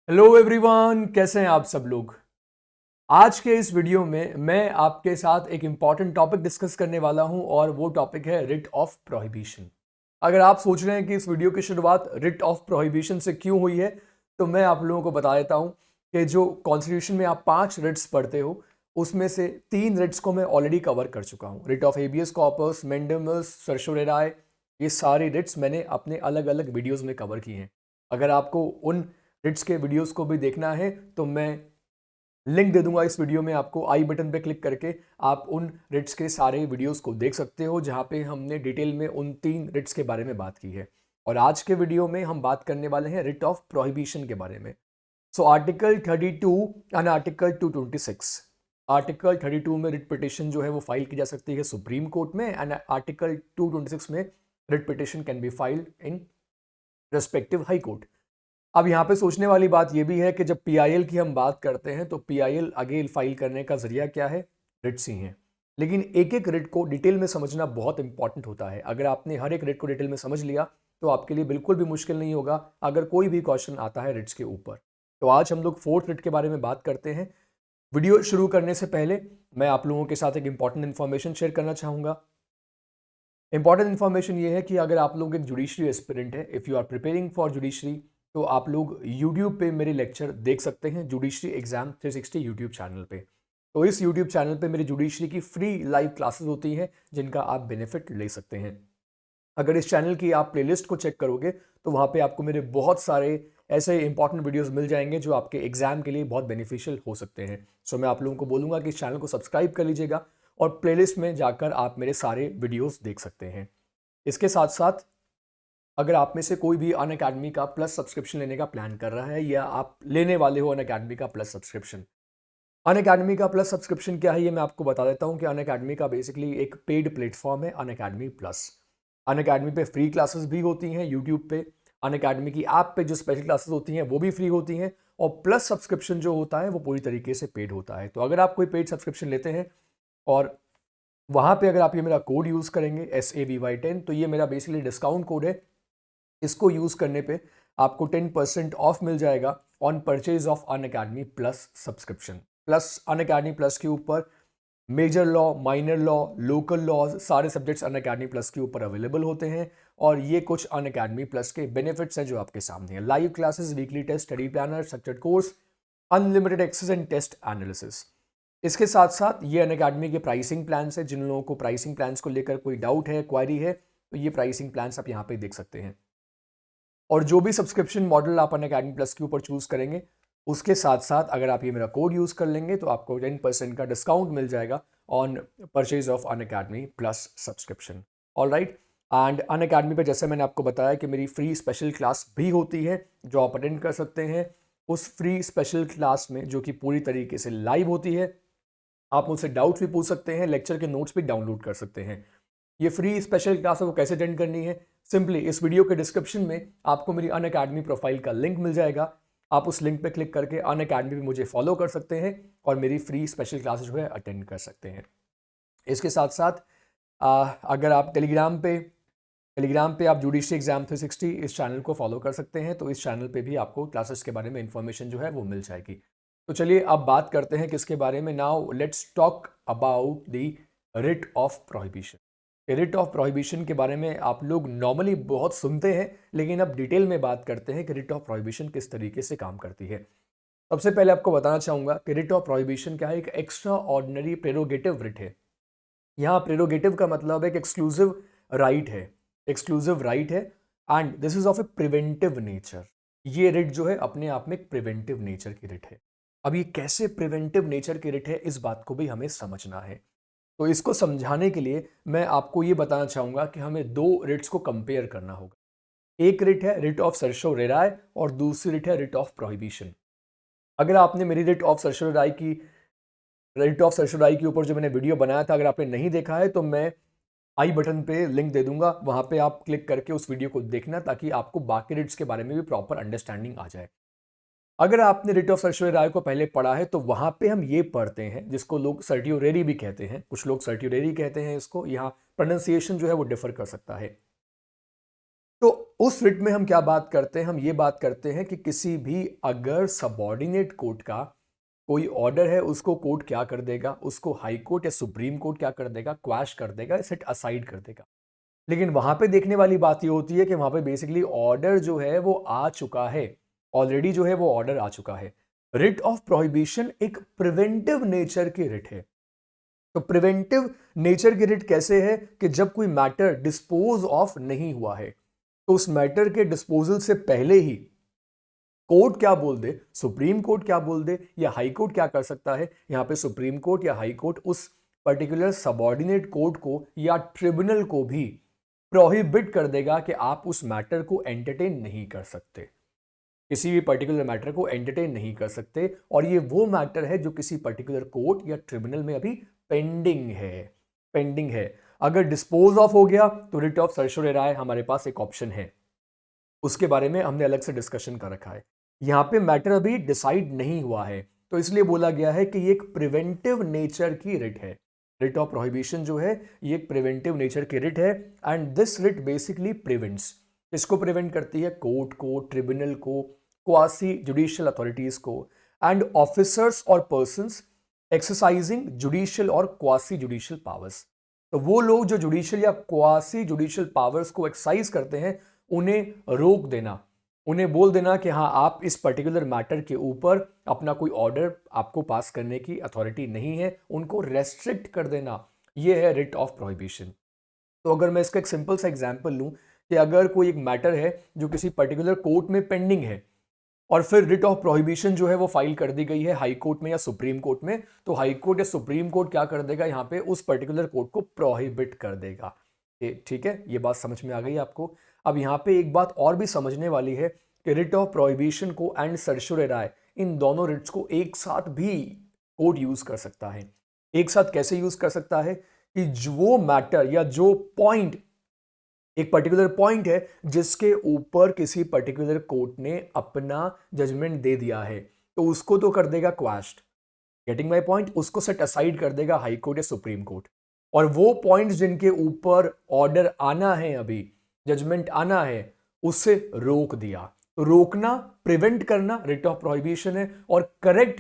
Hello everyone, कैसे हैं आप सब लोग। आज के इस वीडियो में मैं आपके साथ एक इंपॉर्टेंट टॉपिक डिस्कस करने वाला हूं और वो टॉपिक है रिट ऑफ प्रोहिबिशन। अगर आप सोच रहे हैं कि इस वीडियो की शुरुआत रिट ऑफ प्रोहिबिशन से क्यों हुई है, तो मैं आप लोगों को बता देता हूं कि जो कॉन्स्टिट्यूशन में आप 5 रिट्स पढ़ते हो उसमें से 3 रिट्स को मैं ऑलरेडी कवर कर चुका हूं। Writ of habeas corpus, mandamus, certiorari, ये सारी रिट्स मैंने अपने अलग अलग वीडियोस में कवर की हैं। अगर आपको उन रिट्स के वीडियोस को भी देखना है तो मैं लिंक दे दूंगा इस वीडियो में, आपको आई बटन पे क्लिक करके आप उन रिट्स के सारे वीडियोस को देख सकते हो जहां पे हमने डिटेल में उन 3 रिट्स के बारे में बात की है। और आज के वीडियो में हम बात करने वाले हैं रिट ऑफ प्रोहिबिशन के बारे में। So article 32 and article 226। Article 32 में रिट पिटिशन जो है वो फाइल की जा सकती है सुप्रीम कोर्ट में, एंड आर्टिकल 226 में writ petition can be filed in respective high court. अब यहाँ पे सोचने वाली बात यह भी है कि जब पीआईएल की हम बात करते हैं तो पीआईएल आगे फाइल करने का जरिया क्या है? रिट्स ही हैं। लेकिन एक एक रिट को डिटेल में समझना बहुत इंपॉर्टेंट होता है। अगर आपने हर एक रिट को डिटेल में समझ लिया तो आपके लिए बिल्कुल भी मुश्किल नहीं होगा अगर कोई भी क्वेश्चन आता है रिट्स के ऊपर। तो आज हम लोग फोर्थ रिट के बारे में बात करते हैं। वीडियो शुरू करने से पहले मैं आप लोगों के साथ एक इंपॉर्टेंट इन्फॉर्मेशन शेयर करना चाहूंगा। इंपॉर्टेंट इन्फॉर्मेशन ये है कि अगर आप लोग एक जुडिशरी एस्पिरेंट है, if you are preparing for judiciary, तो आप लोग यूट्यूब पे मेरे लेक्चर देख सकते हैं जुडिशरी एग्जाम 360 यूट्यूब चैनल पे। तो इस यूट्यूब चैनल पे मेरी जुडिशरी की फ्री लाइव क्लासेस होती हैं जिनका आप बेनिफिट ले सकते हैं। अगर इस चैनल की आप प्लेलिस्ट को चेक करोगे तो वहाँ पे आपको मेरे बहुत सारे ऐसे इंपॉर्टेंट वीडियोस मिल जाएंगे जो आपके एग्जाम के लिए बहुत बेनिफिशियल हो सकते हैं। सो मैं आप लोगों को बोलूँगा कि इस चैनल को सब्सक्राइब कर लीजिएगा और प्लेलिस्ट में जाकर आप मेरे सारे वीडियोस देख सकते हैं। इसके साथ साथ अगर आप में से कोई भी अन अकेडमी का प्लस सब्सक्रिप्शन लेने का प्लान कर रहा है या आप लेने वाले हो अन अकेडमी का प्लस सब्सक्रिप्शन, अन अकेडमी का प्लस सब्सक्रिप्शन क्या है ये मैं आपको बता देता हूँ कि अन अकेडमी का बेसिकली एक पेड प्लेटफॉर्म है, अन अकेडमी प्लस। अन अकेडमी पे फ्री क्लासेस भी होती हैं यूट्यूब पे। अन अकेडमी की ऐप पे जो स्पेशल क्लासेस होती हैं वो भी फ्री होती हैं। और प्लस सब्सक्रिप्शन जो होता है वो पूरी तरीके से पेड होता है। तो अगर आप कोई पेड सब्सक्रिप्शन लेते हैं और वहाँ पे अगर आप ये मेरा कोड यूज़ करेंगे SAVY10, तो ये मेरा बेसिकली डिस्काउंट कोड है। इसको यूज़ करने पे आपको 10% ऑफ मिल जाएगा on purchase of Unacademy plus subscription. Plus Unacademy plus के ऊपर major law, minor law, local laws, सारे सब्जेक्ट्स अन अकेडमी प्लस के ऊपर अवेलेबल होते हैं। और ये कुछ अन अकेडमी प्लस के बेनिफिट्स हैं जो आपके सामने हैं। Live classes, weekly test, study planner, structured course, unlimited access and test analysis. इसके साथ साथ ये अन अकेडमी के प्राइसिंग प्लान्स है। जिन लोगों को प्राइसिंग प्लान्स को लेकर कोई डाउट है, क्वारी है, तो ये प्राइसिंग प्लान्स आप यहाँ पे देख सकते हैं। और जो भी सब्सक्रिप्शन मॉडल आप अन अकेडमी प्लस के ऊपर चूज करेंगे उसके साथ साथ अगर आप ये मेरा कोड यूज कर लेंगे तो आपको 10% का डिस्काउंट मिल जाएगा on purchase of Unacademy plus subscription. All right. And Unacademy पे जैसे मैंने आपको बताया कि मेरी फ्री स्पेशल क्लास भी होती है जो आप अटेंड कर सकते हैं। उस फ्री स्पेशल क्लास में जो कि पूरी तरीके से लाइव होती है, आप मुझसे डाउट्स भी पूछ सकते हैं, लेक्चर के नोट्स भी डाउनलोड कर सकते हैं। ये फ्री स्पेशल क्लास को कैसे अटेंड करनी है? सिंपली इस वीडियो के डिस्क्रिप्शन में आपको मेरी अन अकेडमी प्रोफाइल का लिंक मिल जाएगा। आप उस लिंक पे क्लिक करके अन अकेडमी पे मुझे फॉलो कर सकते हैं और मेरी फ्री स्पेशल क्लास जो है अटेंड कर सकते हैं। इसके साथ साथ अगर आप टेलीग्राम पे आप जुडिशरी एग्जाम 360 इस चैनल को फॉलो कर सकते हैं, तो इस चैनल पे भी आपको क्लासेस के बारे में इंफॉर्मेशन जो है वो मिल जाएगी। तो चलिए अब बात करते हैं किसके बारे में। Now let's talk about the writ of prohibition. Writ of prohibition के बारे में आप लोग नॉर्मली बहुत सुनते हैं, लेकिन अब डिटेल में बात करते हैं कि रिट ऑफ प्रोहिबिशन किस तरीके से काम करती है। सबसे पहले आपको बताना चाहूंगा कि रिट ऑफ प्रोहिबिशन क्या है। एक एक्स्ट्रा ऑर्डिनरी प्रेरोगेटिव रिट है। यहाँ प्रेरोगेटिव का मतलब एक एक्सक्लूसिव राइट है। एक्सक्लूसिव राइट है and this is of A preventive nature. ये रिट जो है अपने आप में एक प्रिवेंटिव नेचर की रिट है। अब ये कैसे प्रिवेंटिव नेचर की रिट है इस बात को भी हमें समझना है। तो इसको समझाने के लिए मैं आपको ये बताना चाहूंगा कि हमें दो रिट्स को कंपेयर करना होगा। एक रिट है रिट ऑफ सर्शोरेराय और दूसरी रिट है रिट ऑफ प्रोहिबिशन। अगर आपने मेरी रिट ऑफ सर्शोराई के ऊपर जो मैंने वीडियो बनाया था, अगर आपने नहीं देखा है तो मैं आई बटन पे लिंक दे दूंगा, वहां पे आप क्लिक करके उस वीडियो को देखना ताकि आपको बाकी रिट्स के बारे में भी प्रॉपर अंडरस्टैंडिंग आ जाए। अगर आपने रिट ऑफ सर्शोराई को पहले पढ़ा है तो वहां पे हम ये पढ़ते हैं जिसको लोग सर्टियोरेरी भी कहते हैं, कुछ लोग सर्टियोरेरी कहते हैं इसको। यहाँ प्रोनाउंसिएशन जो है वो डिफर कर सकता है। तो उस रिट में हम क्या बात करते हैं, हम ये बात करते हैं कि किसी भी अगर सबॉर्डिनेट कोर्ट का कोई ऑर्डर है उसको कोर्ट क्या कर देगा, उसको हाई कोर्ट या सुप्रीम कोर्ट क्या कर देगा, क्वैश कर देगा, सेट असाइड कर देगा। लेकिन वहां पे देखने वाली बात ये होती है कि वहां पे बेसिकली ऑर्डर जो है वो आ चुका है, ऑलरेडी जो है वो ऑर्डर आ चुका है। रिट ऑफ प्रोहिबिशन एक प्रिवेंटिव नेचर की रिट है। तो प्रिवेंटिव नेचर की रिट कैसे है कि जब कोई मैटर डिस्पोज ऑफ नहीं हुआ है तो उस मैटर के डिस्पोजल से पहले ही कोर्ट क्या बोल दे, सुप्रीम कोर्ट क्या बोल दे या हाई कोर्ट क्या कर सकता है, यहां पे सुप्रीम कोर्ट या हाई कोर्ट उस पर्टिकुलर सबॉर्डिनेट कोर्ट को या ट्रिब्यूनल को भी प्रोहिबिट कर देगा कि आप उस मैटर को एंटरटेन नहीं कर सकते, किसी भी पर्टिकुलर मैटर को एंटरटेन नहीं कर सकते। और ये वो मैटर है जो किसी पर्टिकुलर कोर्ट या ट्रिब्यूनल में अभी पेंडिंग है। अगर डिस्पोज ऑफ हो गया तो रिट ऑफ सर्शोरेराय हमारे पास एक ऑप्शन है, उसके बारे में हमने अलग से डिस्कशन कर रखा है। यहां पे मैटर अभी डिसाइड नहीं हुआ है तो इसलिए बोला गया है कि ये एक प्रिवेंटिव नेचर की रिट है। रिट ऑफ प्रोहिबिशन जो है ये एक प्रिवेंटिव नेचर की रिट है and this writ basically prevents, इसको प्रिवेंट करती है कोर्ट को, ट्रिब्यूनल को, क्वासी जुडिशियल अथॉरिटीज को एंड ऑफिसर्स और पर्संस एक्सरसाइजिंग जुडिशियल और क्वासी जुडिशियल पावर्स। तो वो लोग जो जुडिशियल या क्वासी जुडिशियल पावर्स को एक्सरसाइज करते हैं उन्हें रोक देना, उन्हें बोल देना कि हाँ आप इस पर्टिकुलर मैटर के ऊपर अपना कोई ऑर्डर आपको पास करने की अथॉरिटी नहीं है, उनको रेस्ट्रिक्ट कर देना, यह है रिट ऑफ प्रोहिबिशन। तो अगर मैं इसका एक सिंपल सा एग्जांपल लूं कि अगर कोई एक मैटर है जो किसी पर्टिकुलर कोर्ट में पेंडिंग है और फिर रिट ऑफ प्रोहिबिशन जो है वो फाइल कर दी गई है हाई कोर्ट में या सुप्रीम कोर्ट में, तो हाई कोर्ट या सुप्रीम कोर्ट क्या कर देगा, यहाँ पे उस पर्टिकुलर कोर्ट को प्रोहिबिट कर देगा। ठीक है, ये बात समझ में आ गई आपको। अब यहाँ पे एक बात और भी समझने वाली है कि रिट ऑफ प्रोहिबिशन को एंड सर्शोरेराय, इन दोनों रिट्स को एक साथ भी कोर्ट यूज कर सकता है। एक साथ कैसे यूज कर सकता है कि जो मैटर या जो पॉइंट, एक पर्टिकुलर पॉइंट है जिसके ऊपर किसी पर्टिकुलर कोर्ट ने अपना जजमेंट दे दिया है तो उसको तो कर देगा क्वैश्ड, गेटिंग माय पॉइंट, उसको सेट असाइड कर देगा हाई कोर्ट या सुप्रीम कोर्ट। और वो पॉइंट्स जिनके ऊपर ऑर्डर आना है, अभी जजमेंट आना है, उससे रोक दिया। तो रोकना, प्रिवेंट करना रिट ऑफ प्रोहिबिशन है और करेक्ट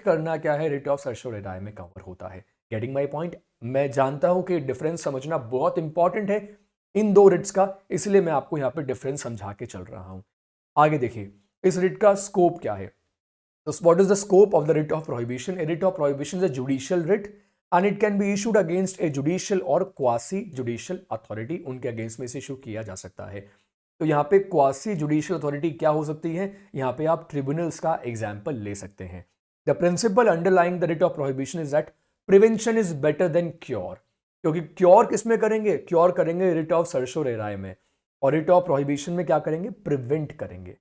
करना क्या है, रिट ऑफ सर्शोरेराय में कवर होता है। Getting my point. मैं जानता हूं कि डिफरेंस समझना बहुत इंपॉर्टेंट है इन दो रिट्स का, इसलिए मैं आपको यहां पे डिफरेंस समझा के चल रहा हूं। आगे देखिए इस रिट का स्कोप क्या है। So what is the scope of the writ of prohibition? A writ of prohibition is a judicial writ and it can be issued against a judicial और quasi judicial authority, उनके against में इसे issue किया जा सकता है। तो यहाँ पे क्वासी जुडिशियल अथॉरिटी क्या हो सकती है, यहाँ पे आप ट्रिब्यूनल्स का एग्जाम्पल ले सकते हैं। The principle underlying the writ of prohibition is that prevention is better than cure, क्योंकि क्योर किस में करेंगे, क्योर करेंगे रिट ऑफ सर्शोरेराय में, और रिट ऑफ प्रोहिबिशन में क्या करेंगे, प्रिवेंट करेंगे।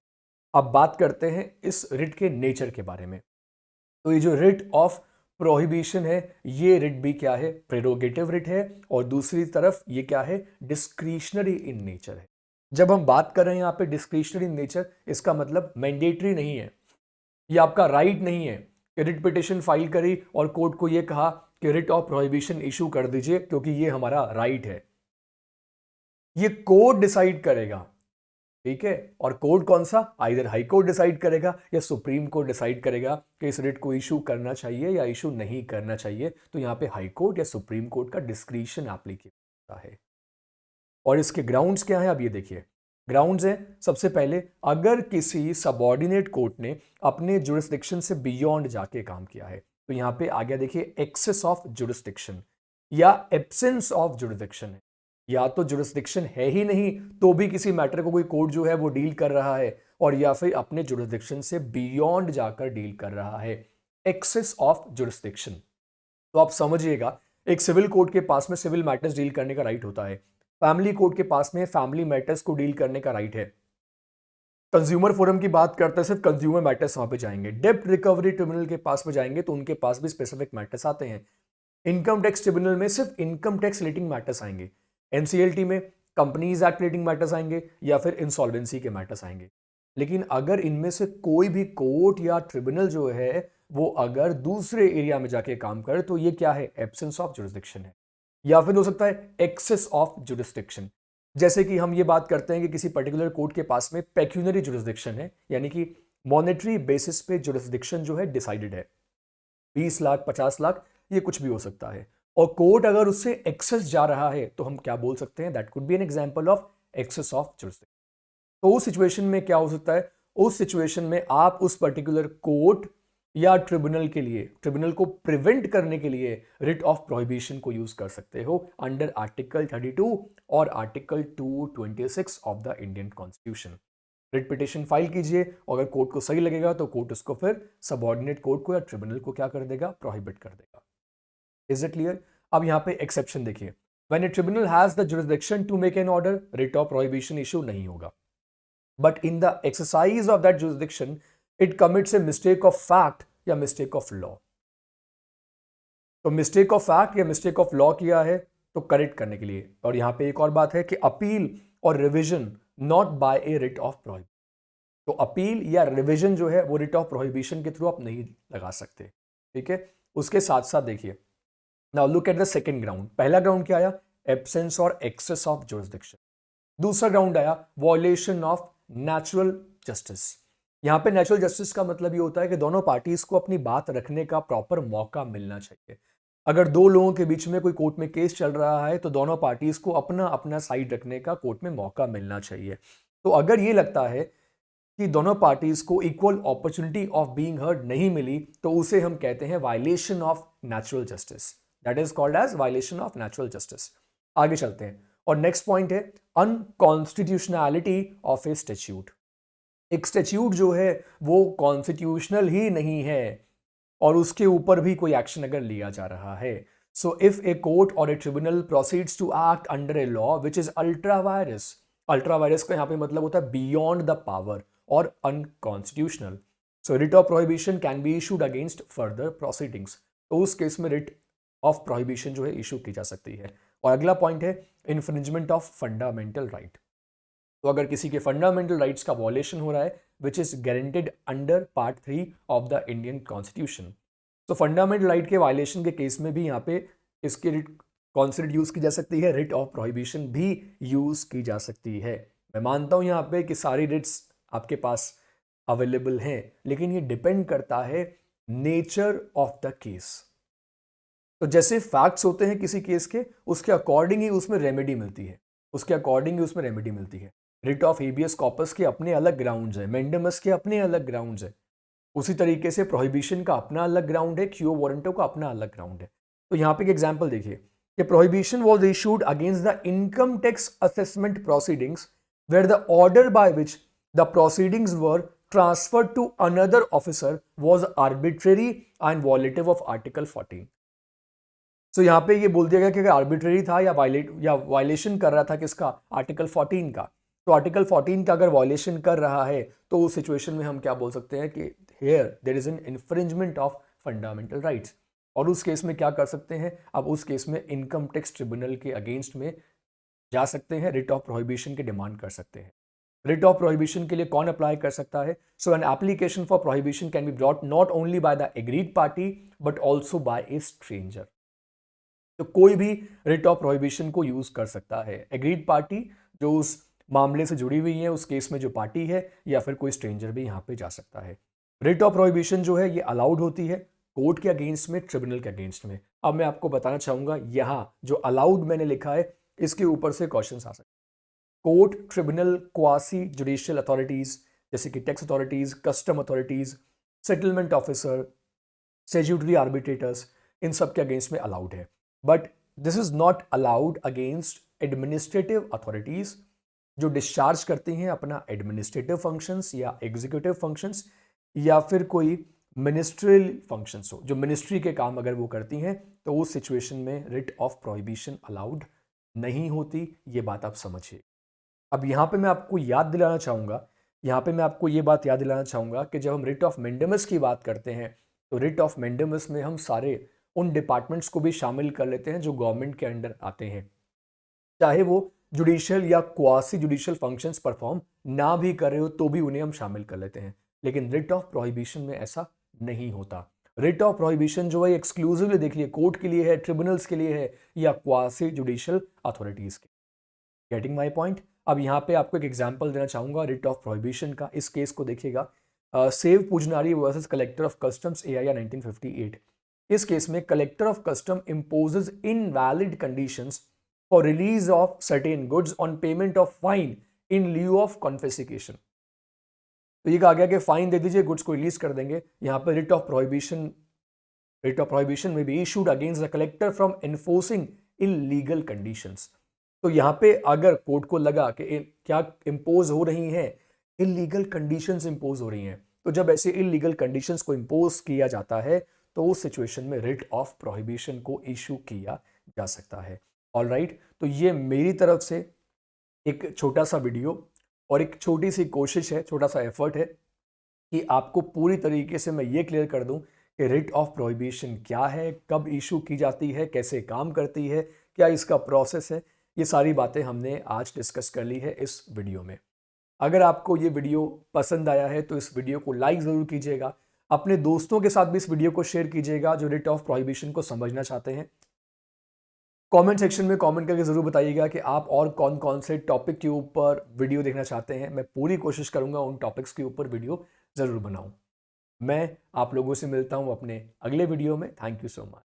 अब बात करते हैं इस रिट के नेचर के बारे में। तो ये जो रिट ऑफ प्रोहिबिशन है ये रिट भी क्या है, प्रेरोगेटिव रिट है, और दूसरी तरफ ये क्या है, डिस्क्रिशनरी इन नेचर है। जब हम बात कर रहे हैं यहाँ पे डिस्क्रिशनरी इन नेचर, इसका मतलब मैंडेटरी नहीं है, ये आपका राइट नहीं है कि रिट पिटिशन फाइल करी और कोर्ट को ये कहा कि रिट ऑफ प्रोहिबिशन इशू कर दीजिए क्योंकि ये हमारा राइट है। ये कोर्ट डिसाइड करेगा, ठीक है। और कोर्ट कौन सा, आइदर हाई कोर्ट डिसाइड करेगा या सुप्रीम कोर्ट डिसाइड करेगा कि इस रिट को इशू करना चाहिए या इशू नहीं करना चाहिए। तो यहां पे हाई कोर्ट या सुप्रीम कोर्ट का डिस्क्रिशन एप्लीकेबल होता है। और इसके ग्राउंड्स क्या है, अब ये देखिए ग्राउंड्स है। सबसे पहले अगर किसी सबऑर्डिनेट कोर्ट ने अपने जुरिस्डिक्शन से बियॉन्ड जाके काम किया है, तो यहां पे आ गया देखिए एक्सेस ऑफ जुरिस्डिक्शन या एब्सेंस ऑफ जुरिस्डिक्शन है। या तो जुरिस्डिक्शन है ही नहीं तो भी किसी मैटर को कोई कोर्ट जो है वो डील कर रहा है, और या फिर अपने जुरिस्डिक्शन से बियॉन्ड जाकर डील कर रहा है, एक्सेस ऑफ जुरिस्डिक्शन। तो आप समझिएगा एक सिविल कोर्ट के पास में सिविल मैटर्स डील करने का राइट होता है, फैमिली कोर्ट के पास में फैमिली मैटर्स को डील करने का राइट है, कंज्यूमर फोरम की बात करते हैं सिर्फ कंज्यूमर मैटर्स वहां पे जाएंगे, डेब्ट रिकवरी ट्रिब्यूनल के पास में जाएंगे तो उनके पास भी स्पेसिफिक मैटर्स आते हैं, इनकम टैक्स ट्रिब्यूनल में सिर्फ इनकम टैक्स रिलेटिंग मैटर्स आएंगे, एनसीएलटी में कंपनीज एक्ट रिलेटिंग मैटर्स आएंगे या फिर इंसॉल्वेंसी के मैटर्स आएंगे। लेकिन अगर इनमें से कोई भी कोर्ट या ट्रिब्यूनल जो है वो अगर दूसरे एरिया में जाके काम करे तो ये क्या है, एब्सेंस ऑफ जुरिस्डिक्शन है, या फिर हो सकता है एक्सेस ऑफ जुरिस्डिक्शन। जैसे कि हम ये बात करते हैं कि किसी पर्टिकुलर कोर्ट के पास में पेक्यूनरी जुरिस्डिक्शन है, यानी कि मॉनेटरी बेसिस पे जुरिस्डिक्शन जो है डिसाइडेड है, 20 लाख 50 लाख ये कुछ भी हो सकता है, और कोर्ट अगर उससे एक्सेस जा रहा है तो हम क्या बोल सकते हैं, that could be an example of excess of jurisdiction. तो उस सिचुएशन में क्या हो सकता है, उस सिचुएशन में आप उस पर्टिकुलर कोर्ट या ट्रिब्यूनल के लिए, ट्रिब्यूनल को प्रिवेंट करने के लिए रिट ऑफ प्रोहिबिशन को यूज कर सकते हो अंडर आर्टिकल 32 और article 226 of the Indian constitution. Writ petition file कीजिए, अगर कोर्ट को सही लगेगा तो कोर्ट उसको फिर सबऑर्डिनेट कोर्ट को या ट्रिब्यूनल को क्या कर देगा, प्रोहिबिट कर देगा। Is it clear? अब यहां पे एक्सेप्शन देखिए, when a tribunal has the jurisdiction to make an order, writ of prohibition issue नहीं होगा, but in the exercise of that jurisdiction it commits a mistake of fact या mistake of law. तो mistake of fact या mistake of law किया है तो correct करने के लिए, और यहां पे एक और बात है कि अपील और revision not by a writ of prohibition. तो अपील या रिविजन जो है वो रिट ऑफ प्रोहिबिशन के थ्रू आप नहीं लगा सकते, ठीक है। उसके साथ साथ देखिए, now look at the second ground. पहला ग्राउंड क्या आया, एब्सेंस और एक्सेस ऑफ जुरिसडिक्शन। दूसरा ग्राउंड आया वॉयलेशन ऑफ नेचुरल जस्टिस। यहां पे नेचुरल जस्टिस का मतलब ये होता है कि दोनों पार्टीज को अपनी बात रखने का प्रॉपर मौका मिलना चाहिए। अगर दो लोगों के बीच में कोई कोर्ट में केस चल रहा है तो दोनों पार्टीज को अपना अपना साइड रखने का कोर्ट में मौका मिलना चाहिए। तो अगर ये लगता है कि दोनों पार्टीज को equal opportunity of being heard नहीं मिली तो उसे हम कहते हैं violation of natural justice, that is called as violation of natural justice. आगे चलते हैं, और नेक्स्ट पॉइंट है अनकॉन्स्टिट्यूशनैलिटी ऑफ ए स्टैट्यूट। एक स्टैट्यूट जो है वो कॉन्स्टिट्यूशनल ही नहीं है और उसके ऊपर भी कोई एक्शन अगर लिया जा रहा है, सो इफ ए कोर्ट और a tribunal proceeds to act under a law which is ultra vires, ultra vires का यहां पे मतलब होता है बियॉन्ड द पावर और unconstitutional, so writ of prohibition can be issued against further proceedings. तो उस केस में रिट ऑफ प्रोहिबिशन जो है इशू की जा सकती है। और अगला पॉइंट है इन्फ्रिंजमेंट ऑफ फंडामेंटल राइट। तो अगर किसी के फंडामेंटल राइट्स का वॉयलेशन हो रहा है which is guaranteed under part 3 of the Indian constitution, तो फंडामेंटल राइट के वायलेशन के केस में भी यहाँ पे इसकी रिट कॉन्सिडर यूज की जा सकती है, रिट ऑफ प्रोहिबिशन भी यूज की जा सकती है। मैं मानता हूं यहाँ पे कि सारी रिट्स आपके पास अवेलेबल हैं, लेकिन ये डिपेंड करता है नेचर ऑफ द केस। तो जैसे फैक्ट्स होते हैं किसी केस के, उसके अकॉर्डिंग ही उसमें रेमेडी मिलती है, उसके अकॉर्डिंग ही उसमें रेमेडी मिलती है। रिट ऑफ हेबियस कॉर्पस के अपने अलग ग्राउंड्स है, मेंडेमस के अपने अलग ग्राउंड्स है, उसी तरीके से प्रोहिबिशन का अपना अलग ग्राउंड है, क्यू वारंटो का अपना अलग ग्राउंड है। तो यहाँ पे एक एग्जांपल देखिए कि prohibition was issued against the income tax assessment proceedings where the order by which the proceedings were transferred to another officer was arbitrary and violative of article 14। तो यहां पे ये बोल दिया गया कि आर्बिट्रेरी था या वायलेशन कर रहा था किसका, आर्टिकल 14 का। तो आर्टिकल 14 का अगर वायलेशन कर रहा है तो उस सिचुएशन में हम क्या बोल सकते हैं कि here there is an infringement of fundamental rights. और उस केस में क्या कर सकते हैं, अब उस केस में इनकम टैक्स ट्रिब्यूनल के अगेंस्ट में जा सकते हैं, रिट ऑफ प्रोहिबिशन की डिमांड कर सकते हैं। रिट ऑफ प्रोहिबिशन के लिए कौन अप्लाई कर सकता है, so an application for prohibition can be brought not only by the aggrieved party but also by a stranger. तो कोई भी रिट ऑफ प्रोहिबिशन को यूज कर सकता है, एग्रीड पार्टी जो उस मामले से जुड़ी हुई है, उस केस में जो पार्टी है, या फिर कोई स्ट्रेंजर भी यहां पे जा सकता है। रिट ऑफ प्रोहिबिशन जो है ये अलाउड होती है कोर्ट के अगेंस्ट में, ट्रिब्यूनल के अगेंस्ट में। अब मैं आपको बताना चाहूंगा यहां जो अलाउड मैंने लिखा है इसके ऊपर से क्वेश्चन आ सकते हैं। Court, tribunal, quasi judicial authorities जैसे कि tax authorities, custom authorities, settlement officer, statutory arbitrators, इन सब के अगेंस्ट में अलाउड है। But this is not allowed against administrative authorities जो डिस्चार्ज करती हैं अपना एडमिनिस्ट्रेटिव फंक्शंस या एग्जीक्यूटिव फंक्शंस, या फिर कोई मिनिस्ट्रियल फंक्शंस हो, जो मिनिस्ट्री के काम अगर वो करती हैं, तो उस सिचुएशन में रिट ऑफ प्रोहिबिशन अलाउड नहीं होती। ये बात आप समझिए। अब यहाँ पे मैं आपको याद दिलाना चाहूँगा, यहाँ पे मैं आपको ये बात याद दिलाना चाहूँगा कि जब हम रिट ऑफ मेंडेमस की बात करते हैं तो रिट ऑफ मेंडेमस में हम सारे उन डिपार्टमेंट्स को भी शामिल कर लेते हैं जो गवर्नमेंट के अंडर आते हैं, चाहे वो जुडिशियल या क्वासी जुडिशियल फंक्शंस परफॉर्म ना भी कर रहे हो तो भी उन्हें हम शामिल कर लेते हैं। लेकिन रिट ऑफ प्रोहिबिशन में ऐसा नहीं होता। रिट ऑफ प्रोहिबिशन जो है एक्सक्लूसिवली देख लिए कोर्ट के लिए है, ट्रिब्यूनल्स के लिए है, या क्वासी जुडिशियल अथॉरिटीज के। Getting my point. अब यहाँ पे आपको एक एग्जाम्पल देना चाहूंगा रिट ऑफ प्रोहिबिशन का। इस केस को देखिएगा, Sewpujanrai versus collector of customs AIR 1958। इस केस में collector of custom imposes invalid conditions for release of certain goods on payment of fine in lieu of confiscation. तो ये कहा गया कि फाइन दे दीजिए, गुड्स को रिलीज कर देंगे। यहाँ पे रिट ऑफ प्रोहिबिशन में B issued against the collector from enforcing illegal conditions. तो यहाँ पे अगर कोर्ट को लगा कि क्या इंपोज हो रही हैं इलीगल कंडीशंस, इंपोज हो रही हैं, तो जब ऐसे इलीगल कंडीशंस को इंपोज किया जाता है तो उस सिचुएशन में रिट ऑफ प्रोहिबिशन को इशू किया जा सकता है। ऑलराइट, तो ये मेरी तरफ से एक छोटा सा वीडियो और एक छोटी सी कोशिश है, छोटा सा एफर्ट है कि आपको पूरी तरीके से मैं ये क्लियर कर दूं कि रिट ऑफ प्रोहिबिशन क्या है, कब इशू की जाती है, कैसे काम करती है, क्या इसका प्रोसेस है। ये सारी बातें हमने आज डिस्कस कर ली है इस वीडियो में। अगर आपको ये वीडियो पसंद आया है तो इस वीडियो को लाइक ज़रूर कीजिएगा, अपने दोस्तों के साथ भी इस वीडियो को शेयर कीजिएगा जो रिट ऑफ प्रोहिबिशन को समझना चाहते हैं। कमेंट सेक्शन में कमेंट करके ज़रूर बताइएगा कि आप और कौन कौन से टॉपिक के ऊपर वीडियो देखना चाहते हैं। मैं पूरी कोशिश करूंगा उन टॉपिक्स के ऊपर वीडियो ज़रूर बनाऊं। मैं आप लोगों से मिलता हूं अपने अगले वीडियो में। Thank you so much.